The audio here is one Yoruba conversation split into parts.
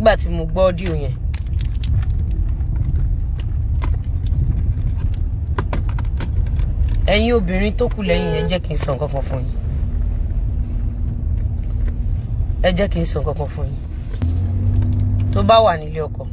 nígbà tí mo gbọ́ audio yẹn. Ẹ̀yin obìnrin tó kù lẹ́yìn yẹn jẹ́ kí n sọ nǹkan kan fún yín. Ẹ jẹ́ kí n sọ nǹkan kan fún yín. Tó bá wà nílé ọkọ,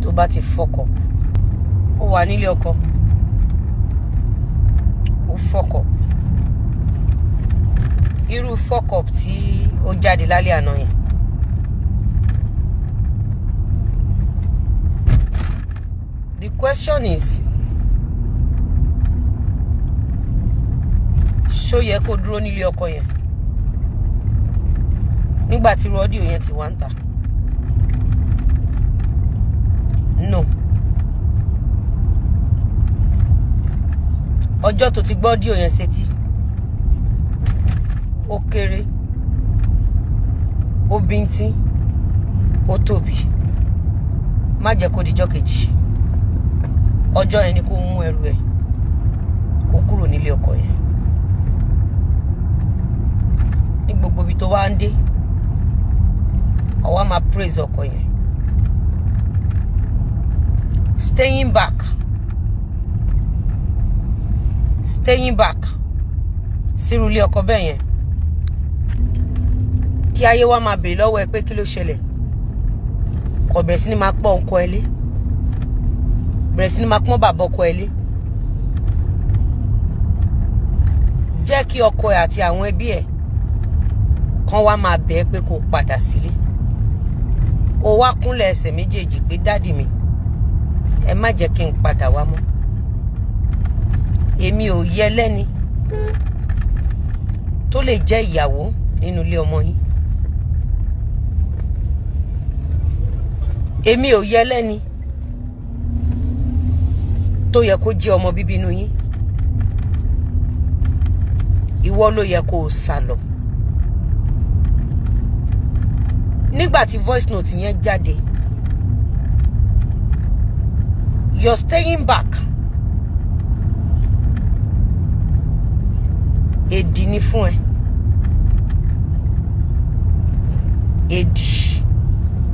tó bá ti fọkọ, ó wà nílé ọkọ, ó fọkọ. Irú fọkọ tí ó jáde lálẹ́ àná yẹn. The question is, ṣó yẹ kó dúró nílé ọkọ yẹn nígbà tí audio yẹn ti wá ń tà? No. Ọjọ́ tó ti gbọ́ audio yẹn sétí, ó kéré, ó bíntín, ó tóbi. Má jẹ́ kó dijọ́ kejì. Ọjọ́ yẹn ni kó mú ẹrù ẹ̀ kó kúrò nílé ọkọ yẹn. Ní gbogbo ibi tó wá ń dé, àwa máa praise ọkọ yẹn. Staying back sírú ilé ọkọ bẹ́ẹ̀ yẹn. Kí ayé wa máa bèèrè lọ́wọ́ ẹ pé kí ló ṣẹlẹ̀. Kò bẹ̀rẹ̀ sí ni máa pọ́n ọkọ ẹ lé. Bẹ̀rẹ̀ sí ni máa pọ́n bàbá ọkọ ẹ lé. Jẹ́ kí ọkọ ẹ àti àwọn ẹbí ẹ kan wá máa bẹ̀ ẹ́ pé kó padà sílé. Ó wá kúnlẹ̀ ẹsẹ̀ méjèèjì pé dádì mi, ẹ má jẹ́ kí n padà wá mọ́. Èmi ò yẹ lẹ́ni tó lè jẹ́ ìyàwó nínú ilé ọmọ yín. Èmi ò yẹ lẹ́ni tó yẹ kó jẹ́ ọmọ bíbí inú yín. Ìwọ ló yẹ kó sálọ. Nígbà tí voice note yẹn jáde, you're staying back. Èdì ni fún ẹ. Èdì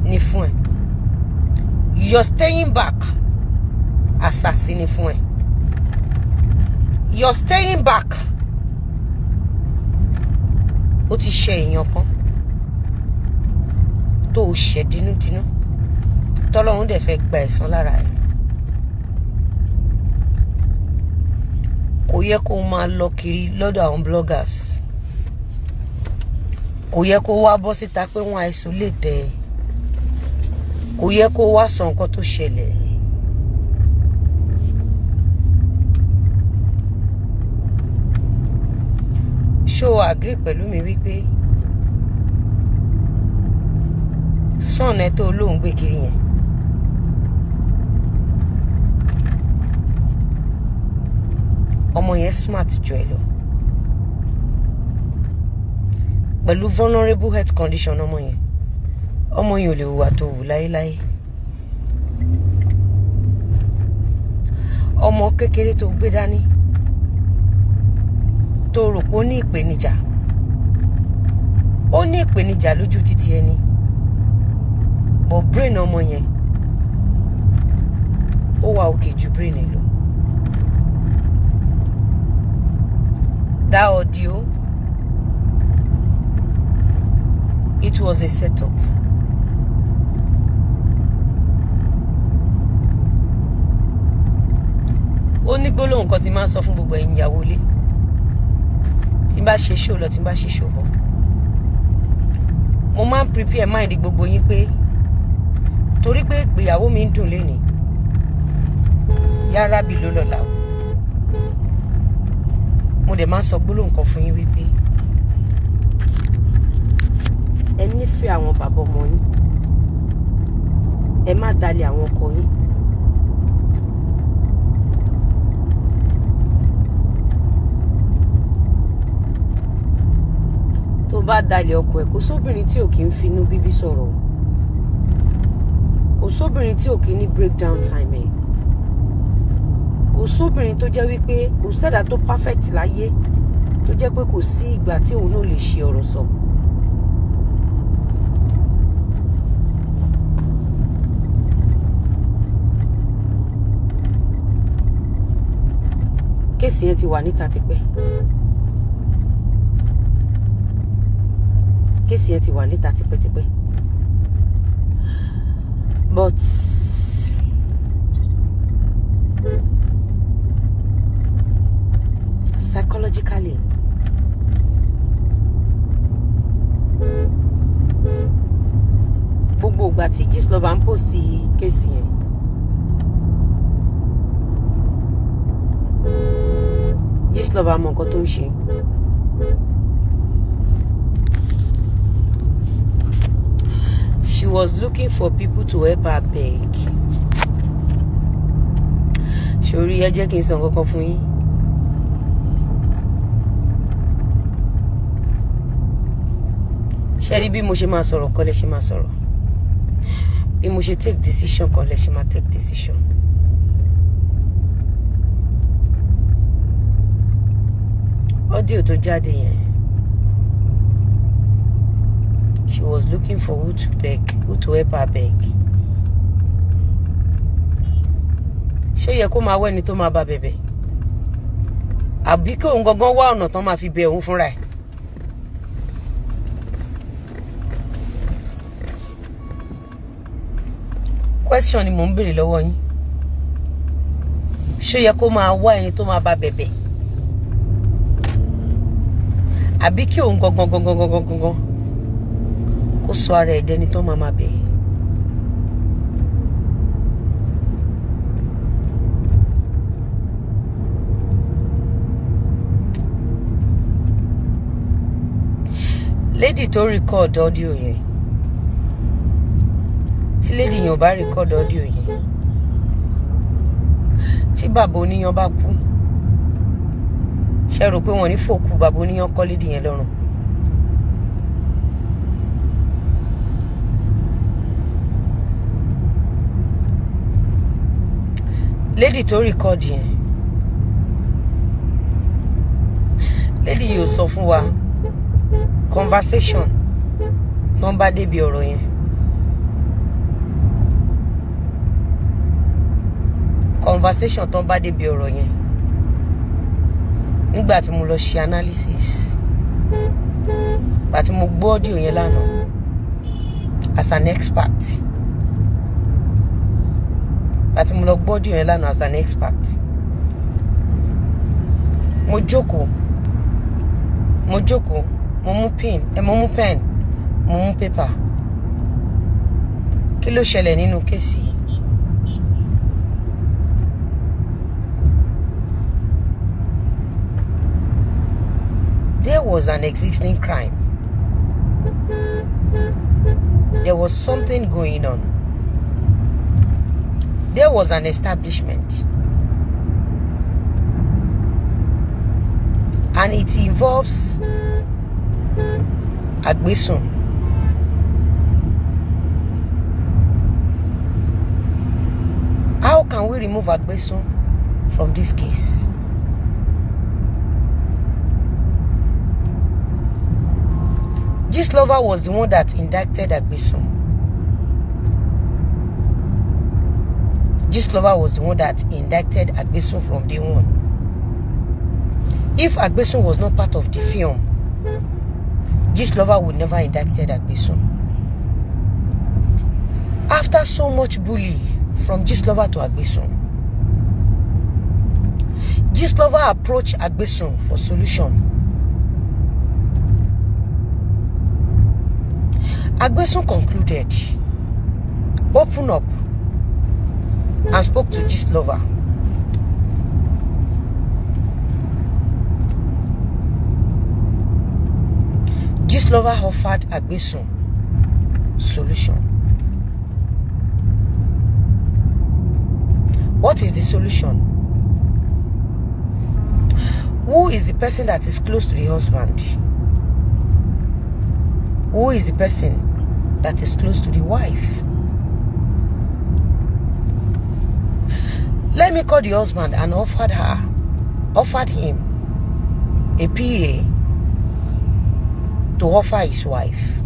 ni fún ẹ. You're staying back. Assassin ni fún ẹ. You're staying back. Ó ti ṣe èèyàn kan tó ṣe dínúdínú. Tọ́lọ́run dẹ̀ fẹ́ gba ẹ̀san lára ẹ̀. Kò yẹ kó máa lọ kiri lọ́dọ̀ àwọn bloggers. Kò yẹ kó wá bọ́ síta pé wọ́n isolate ẹ̀. Kò yẹ kó wá sọ nǹkan tó ṣẹlẹ̀. Ṣó agree pẹ̀lú mi wípé son ẹ tó lóun gbé kiri yẹn, ọmọ yẹn smart jù ẹ lọ. Pẹ̀lú vulnerable health condition ọmọ yẹn ò lè hùwà tó wù láéláé. Ọmọ kékeré tó gbé dání tó rò pé ó ní ìpèníjà, ó ní ìpèníjà lójú títí ẹni, but brain ọmọ yẹn ó wà òkè ju brain ẹ lọ. That audio, it was a setup. Ó ní gbólóhùn kan tí máa ń sọ fún gbogbo ẹ̀yin ìyàwó ilé. Tí n bá ṣe show lọ, tí n bá ṣe show bọ̀, mo máa ń prepare mind gbogbo yín pé torí pé ìgbéyàwó mi ń dùn lénìí, yára bí ló lọ́la o. Mo dẹ̀ máa ń sọ gbólóhùn kan fún yín wípé ẹ nífẹ̀ẹ́ àwọn bàbá ọmọ yín, ẹ má dalẹ̀ àwọn ọkọ yín. Tó bá dalẹ̀ ọkọ ẹ̀, kò sóbìnrin tí ò kí ń finú bíbí sọ̀rọ̀ o. Kò sóbìnrin tí ò kí ní breakdown time ẹ̀. Kò sóbìnrin tó jẹ́ wípé kò sẹ́dá tó perfect láyé tó jẹ́ pé kò sí ìgbà tí òun náà lè ṣe ọ̀rọ̀ sọ. Kéèsì yẹn ti wà níta tipẹ́. Kéèsì yẹn ti wà níta tipẹ́tipẹ́. But psychologically, gbogbo ìgbà tí Gistlover ń post kéèsì yẹn, Gistlover mọ nǹkan tó ń ṣe. She was looking for people to help her beg. Ṣorí, ẹ jẹ́ kí n sọ nǹkan kan fún yín. Ṣé rí bí mo ṣe máa sọ̀rọ̀ kọ́ lẹ ṣe máa sọ̀rọ̀. Bí mo ṣe take decision kọ́ lẹ ṣe máa take decision. Audio tó jáde yẹn. She was looking for who to beg, who to help her beg. Ṣé ó yẹ kó máa wá ẹni tó máa bá bẹ̀bẹ̀? Àbí kí òun gangan wá ọ̀nà tán máa fi bẹ òun fúnra ẹ̀? Question ni mò ń béèrè lọ́wọ́ yín. Ṣé ó yẹ kó máa wá ẹni tó máa bá bẹ̀bẹ̀? Àbí kí òun gangan kó sọ ara ẹ̀ dẹni tó máa bẹ̀? Lady tó record audio yẹn, tí lady yẹn ò bá record audio yẹn, tí bàbá oníyan bá kú, ṣé rò pé wọ́n ní fòkú bàbá oníyan kọ́ lady yẹn lọ́rùn? Lady tó record yẹn, lady yìí ò sọ fún wa conversation tó ń bá débi ọ̀rọ̀ yẹn. Conversation tó ń bá débi ọ̀rọ̀ yẹn nígbà tí mo lọ ṣe analysis, nígbà tí mo gbọ́ audio yẹn lánàá as an expert, nígbà tí mo lọ gbọ́ audio yẹn lánàá as an expert, mo jókòó, mo mú pen, mo mú paper. Kí ló ṣẹlẹ̀ nínú kéèsì yìí? There was an existing crime. There was something going on. There was an establishment. And it involves Agbesun. How can we remove Agbesun from this case? Gistlover was the one that indicted Agbesun. Gistlover was the one that indicted Agbesun from day one. If Agbesun was not part of the film, Gistlover would never indicted Agbesun. After so much bully from Gistlover to Agbesun, Gistlover approached Agbesun for solution. Agbesun concluded, opened up, and spoke to Gistlover. Gistlover offered Agbesun solution. What is the solution? Who is the person that is close to the husband? Who is the person that is close to the wife? Let me call the husband and offered him a PA to offer his wife,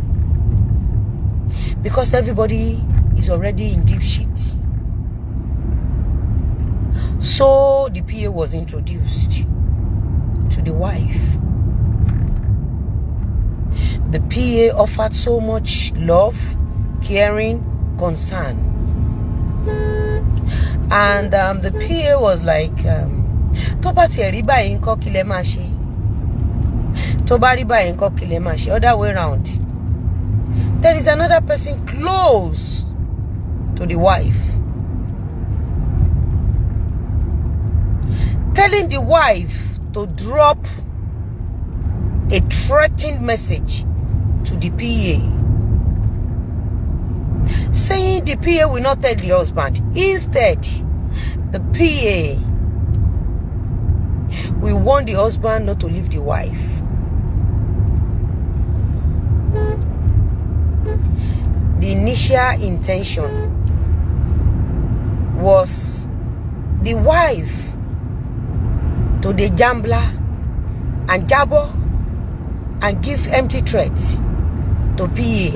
because everybody is already in deep shit. So the PA was introduced to the wife. The PA offered so much love, caring, concern. And the PA was like, other way around. There is another person close to the wife, telling the wife to drop a threatening message to the PA, saying the PA will not tell the husband. Instead, the PA will warn the husband not to leave the wife. The initial intention was the wife to the gambler and jabber and give empty threats to PA.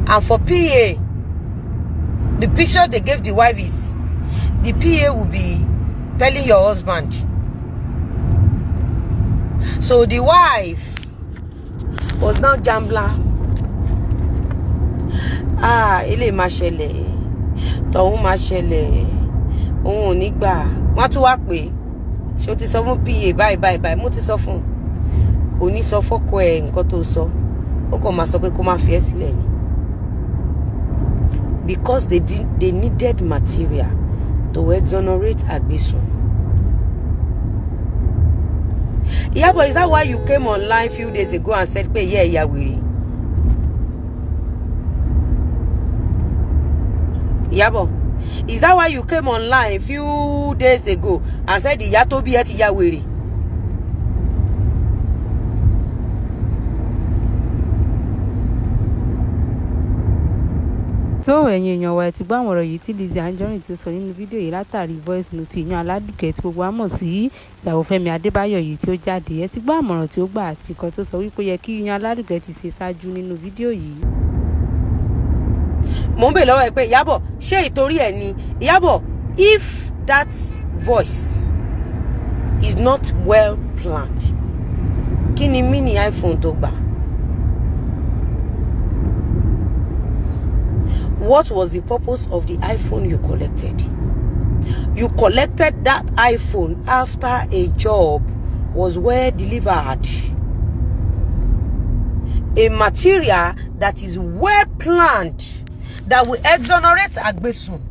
And for PA, the picture they gave the wife is the PA will be telling your husband. So the wife was now gambler. Ile ma ṣẹlẹ̀, tohun ma ṣẹlẹ̀, ohun ò ní gbà. Wọ́n tún wá pé ṣé o ti sọ fún PA bye. Mo ti sọ fún. Kò ní sọ fọ́kọ ẹ̀ nǹkan tó sọ. Ó kàn máa sọ pé kó má fi ẹ́ sílẹ̀ ni. Because they needed material to exonerate Agbesun. Yeah, but is that why you came online a few days ago and said, yeah, Wiri? Yeah, but is that why you came online a few days ago and said, yeah, to be at Wiri? So ẹ̀yin èèyàn wa ti gbọ́ àwọn ọ̀rọ̀ yìí tí Lizzy Anjorin tí ó sọ nínú fídíò yìí látàrí voice note ìyàn aládùkẹ́ tí gbogbo wa mọ̀ sí ìyàwó Fẹ́mi Adébáyọ̀ yìí tí ó jáde. Ẹ ti gbọ́ àmọ̀ràn tí ó gbà àti nǹkan tó sọ wípé yẹ kí ìyàn aládùkẹ́ ti ṣe ṣáájú nínú fídíò yìí. Mo ń bè lọ́wọ́ ẹ pé Ìyábọ̀ ṣé ìtorí ẹ̀ ni Ìyábọ̀, if that voice is not well planned, kí ni mí ní iPhone tó gbà? What was the purpose of the iPhone you collected? You collected that iPhone after a job was well delivered. A material that is well planned that will exonerate Agbesun.